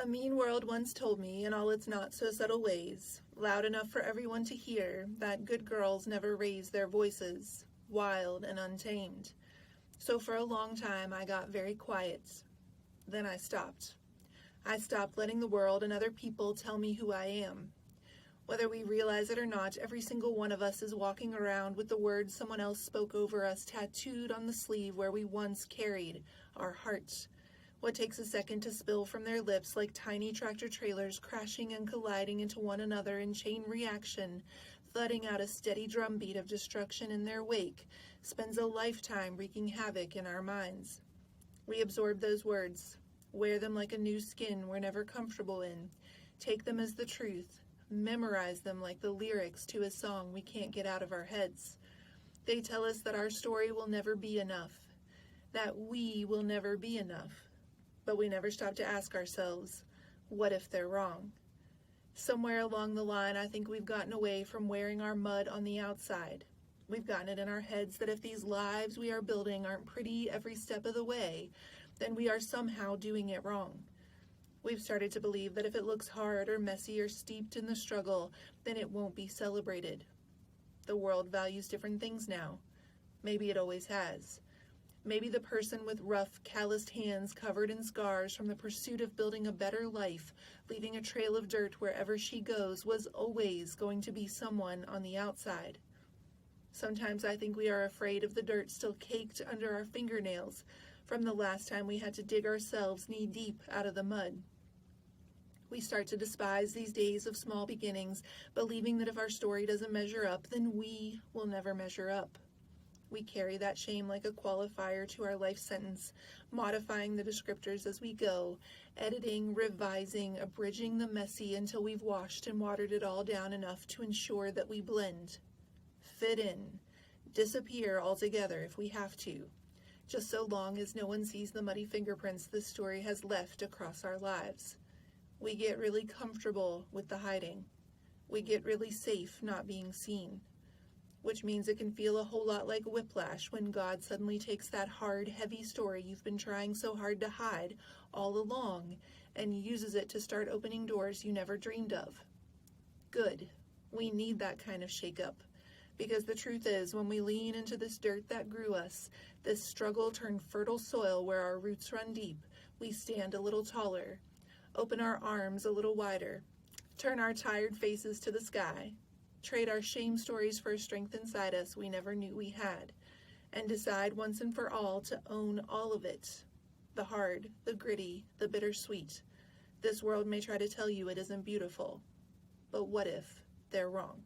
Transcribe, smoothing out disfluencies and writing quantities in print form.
A mean world once told me, in all its not-so-subtle ways, loud enough for everyone to hear, that good girls never raise their voices, wild and untamed. So for a long time I got very quiet. Then I stopped. I stopped letting the world and other people tell me who I am. Whether we realize it or not, every single one of us is walking around with the words someone else spoke over us tattooed on the sleeve where we once carried our heart. What takes a second to spill from their lips like tiny tractor trailers crashing and colliding into one another in chain reaction, thudding out a steady drumbeat of destruction in their wake, spends a lifetime wreaking havoc in our minds. We absorb those words, wear them like a new skin we're never comfortable in, take them as the truth, memorize them like the lyrics to a song we can't get out of our heads. They tell us that our story will never be enough, that we will never be enough. But we never stop to ask ourselves, what if they're wrong? Somewhere along the line, I think we've gotten away from wearing our mud on the outside. We've gotten it in our heads that if these lives we are building aren't pretty every step of the way, then we are somehow doing it wrong. We've started to believe that if it looks hard or messy or steeped in the struggle, then it won't be celebrated. The world values different things now. Maybe it always has. Maybe the person with rough, calloused hands covered in scars from the pursuit of building a better life, leaving a trail of dirt wherever she goes, was always going to be someone on the outside. Sometimes I think we are afraid of the dirt still caked under our fingernails from the last time we had to dig ourselves knee-deep out of the mud. We start to despise these days of small beginnings, believing that if our story doesn't measure up, then we will never measure up. We carry that shame like a qualifier to our life sentence, modifying the descriptors as we go, editing, revising, abridging the messy until we've washed and watered it all down enough to ensure that we blend, fit in, disappear altogether if we have to, just so long as no one sees the muddy fingerprints this story has left across our lives. We get really comfortable with the hiding. We get really safe not being seen. Which means it can feel a whole lot like whiplash when God suddenly takes that hard, heavy story you've been trying so hard to hide all along and uses it to start opening doors you never dreamed of. Good. We need that kind of shakeup. Because the truth is, when we lean into this dirt that grew us, this struggle turned fertile soil where our roots run deep, we stand a little taller, open our arms a little wider, turn our tired faces to the sky, trade our shame stories for a strength inside us we never knew we had, and decide once and for all to own all of it. The hard, the gritty, the bittersweet. This world may try to tell you it isn't beautiful, but what if they're wrong?